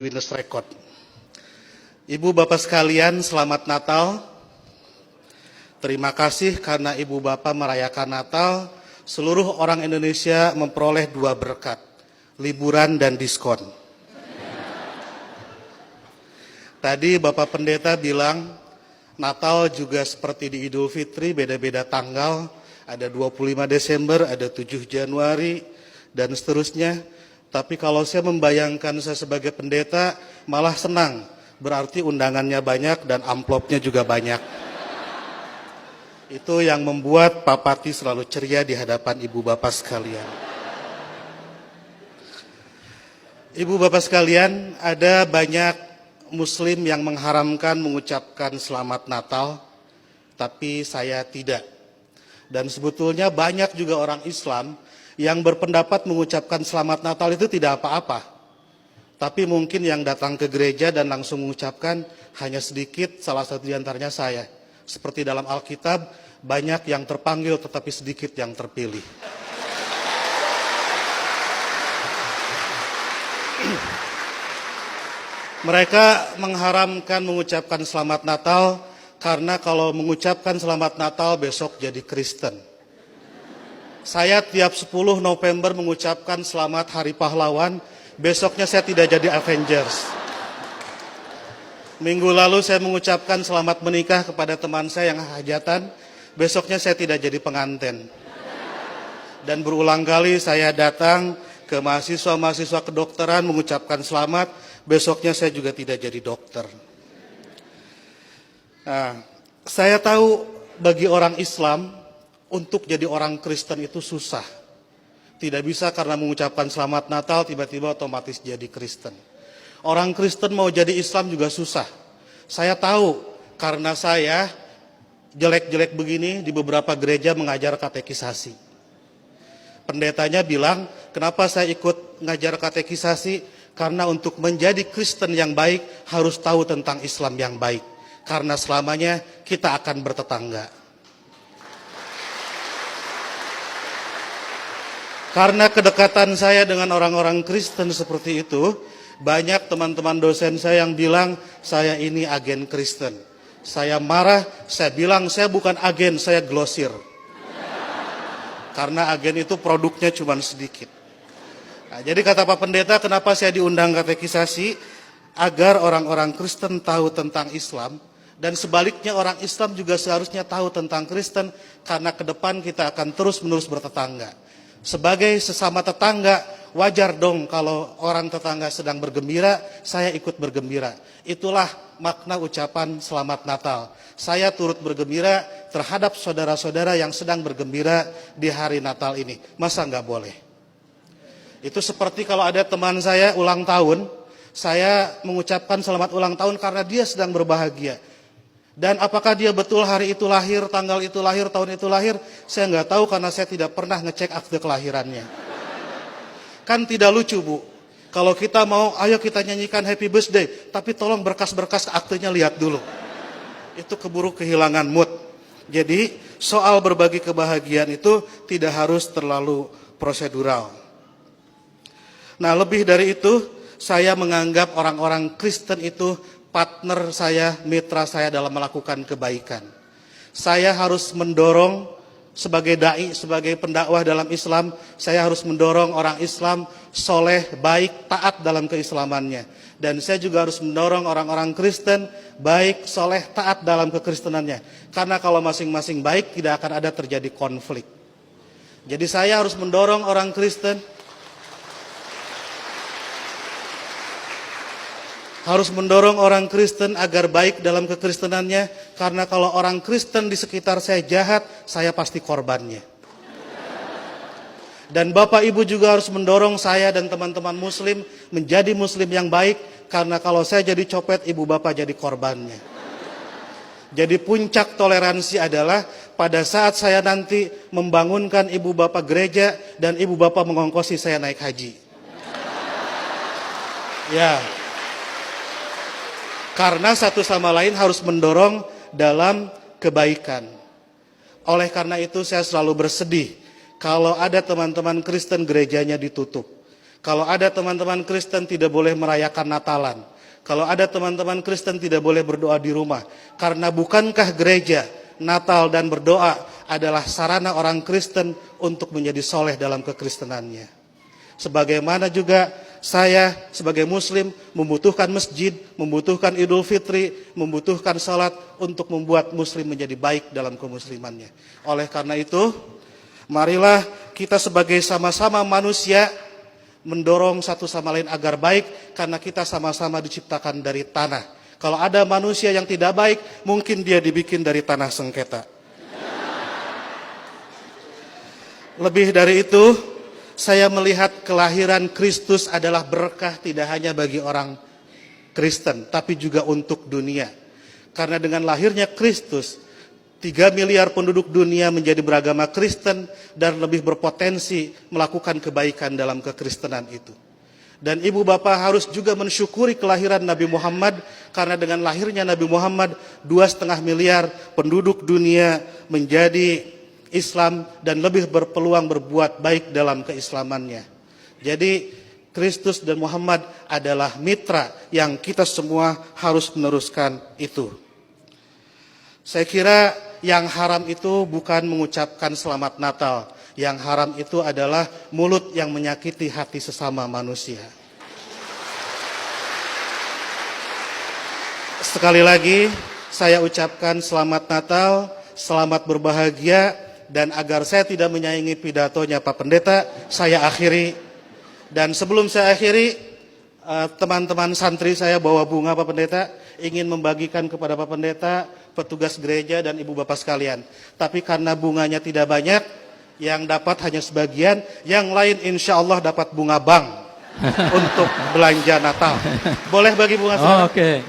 Guinness Record. Ibu Bapak sekalian, selamat Natal. Terima kasih karena Ibu Bapak merayakan Natal. Seluruh orang Indonesia memperoleh 2 berkat, liburan dan diskon. Tadi Bapak Pendeta bilang Natal juga seperti di Idul Fitri, beda-beda tanggal. Ada 25 Desember, ada 7 Januari, dan seterusnya. Tapi kalau saya membayangkan saya sebagai pendeta, malah senang. Berarti undangannya banyak dan amplopnya juga banyak. Itu yang membuat Pak Pati selalu ceria di hadapan Ibu Bapak sekalian. Ibu Bapak sekalian, ada banyak Muslim yang mengharamkan mengucapkan Selamat Natal, tapi saya tidak. Dan sebetulnya banyak juga orang Islam yang berpendapat mengucapkan Selamat Natal itu tidak apa-apa. Tapi mungkin yang datang ke gereja dan langsung mengucapkan hanya sedikit, salah satu di antaranya saya. Seperti dalam Alkitab, banyak yang terpanggil tetapi sedikit yang terpilih. Mereka mengharamkan mengucapkan Selamat Natal karena kalau mengucapkan Selamat Natal besok jadi Kristen. Saya tiap 10 November mengucapkan Selamat Hari Pahlawan, besoknya saya tidak jadi Avengers. Minggu lalu saya mengucapkan selamat menikah kepada teman saya yang hajatan, besoknya saya tidak jadi pengantin. Dan berulang kali saya datang ke mahasiswa-mahasiswa kedokteran mengucapkan selamat, besoknya saya juga tidak jadi dokter. Nah, saya tahu bagi orang Islam, untuk jadi orang Kristen itu susah. Tidak bisa karena mengucapkan Selamat Natal tiba-tiba otomatis jadi Kristen. Orang Kristen mau jadi Islam juga susah. Saya tahu karena saya jelek-jelek begini di beberapa gereja mengajar katekisasi. Pendetanya bilang, kenapa saya ikut ngajar katekisasi? Karena untuk menjadi Kristen yang baik harus tahu tentang Islam yang baik. Karena selamanya kita akan bertetangga. Karena kedekatan saya dengan orang-orang Kristen seperti itu, banyak teman-teman dosen saya yang bilang, saya ini agen Kristen. Saya marah, saya bilang, saya bukan agen, saya glosir. Karena agen itu produknya cuma sedikit. Nah, jadi kata Pak Pendeta, kenapa saya diundang katekisasi? Agar orang-orang Kristen tahu tentang Islam, dan sebaliknya orang Islam juga seharusnya tahu tentang Kristen, karena ke depan kita akan terus-menerus bertetangga. Sebagai sesama tetangga, wajar dong kalau orang tetangga sedang bergembira, saya ikut bergembira. Itulah makna ucapan Selamat Natal. Saya turut bergembira terhadap saudara-saudara yang sedang bergembira di hari Natal ini. Masa nggak boleh? Itu seperti kalau ada teman saya ulang tahun, saya mengucapkan selamat ulang tahun karena dia sedang berbahagia. Dan apakah dia betul hari itu lahir, tanggal itu lahir, tahun itu lahir, saya nggak tahu karena saya tidak pernah ngecek akte kelahirannya. Kan tidak lucu, Bu. Kalau kita mau, ayo kita nyanyikan happy birthday, tapi tolong berkas-berkas aktenya lihat dulu. Itu keburu kehilangan mood. Jadi soal berbagi kebahagiaan itu tidak harus terlalu prosedural. Nah, lebih dari itu, saya menganggap orang-orang Kristen itu partner saya, mitra saya dalam melakukan kebaikan. Saya harus mendorong sebagai dai, sebagai pendakwah dalam Islam, saya harus mendorong orang Islam soleh, baik, taat dalam keislamannya. Dan saya juga harus mendorong orang-orang Kristen baik, soleh, taat dalam kekristenannya. Karena kalau masing-masing baik, tidak akan ada terjadi konflik. Jadi saya harus mendorong orang Kristen, agar baik dalam kekristenannya, karena kalau orang Kristen di sekitar saya jahat, saya pasti korbannya. Dan Bapak Ibu juga harus mendorong saya dan teman-teman Muslim menjadi Muslim yang baik, karena kalau saya jadi copet, Ibu Bapak jadi korbannya. Jadi puncak toleransi adalah pada saat saya nanti membangunkan Ibu Bapak gereja dan Ibu Bapak mengongkosi saya naik haji. Ya. Karena satu sama lain harus mendorong dalam kebaikan. Oleh karena itu saya selalu bersedih kalau ada teman-teman Kristen gerejanya ditutup. Kalau ada teman-teman Kristen tidak boleh merayakan Natalan. Kalau ada teman-teman Kristen tidak boleh berdoa di rumah. Karena bukankah gereja, Natal dan berdoa adalah sarana orang Kristen untuk menjadi soleh dalam kekristenannya. Sebagaimana juga saya sebagai muslim membutuhkan masjid, membutuhkan Idul Fitri, membutuhkan salat untuk membuat muslim menjadi baik dalam kemuslimannya. Oleh karena itu, marilah kita sebagai sama-sama manusia mendorong satu sama lain agar baik, karena kita sama-sama diciptakan dari tanah. Kalau ada manusia yang tidak baik, mungkin dia dibikin dari tanah sengketa. Lebih dari itu, saya melihat kelahiran Kristus adalah berkah tidak hanya bagi orang Kristen, tapi juga untuk dunia. Karena dengan lahirnya Kristus, 3 miliar penduduk dunia menjadi beragama Kristen dan lebih berpotensi melakukan kebaikan dalam kekristenan itu. Dan ibu bapak harus juga mensyukuri kelahiran Nabi Muhammad, karena dengan lahirnya Nabi Muhammad 2,5 miliar penduduk dunia menjadi Islam dan lebih berpeluang berbuat baik dalam keislamannya. Jadi Kristus dan Muhammad adalah mitra yang kita semua harus meneruskan itu. Saya kira yang haram itu bukan mengucapkan selamat Natal. Yang haram itu adalah mulut yang menyakiti hati sesama manusia. Sekali lagi saya ucapkan selamat Natal, selamat berbahagia, dan agar saya tidak menyaingi pidatonya Pak Pendeta, saya akhiri. Dan sebelum saya akhiri, teman-teman santri saya bawa bunga Pak Pendeta, ingin membagikan kepada Pak Pendeta, petugas gereja dan ibu bapak sekalian. Tapi karena bunganya tidak banyak, yang dapat hanya sebagian, yang lain insya Allah dapat bunga bank untuk belanja Natal. Boleh bagi bunga? Oke.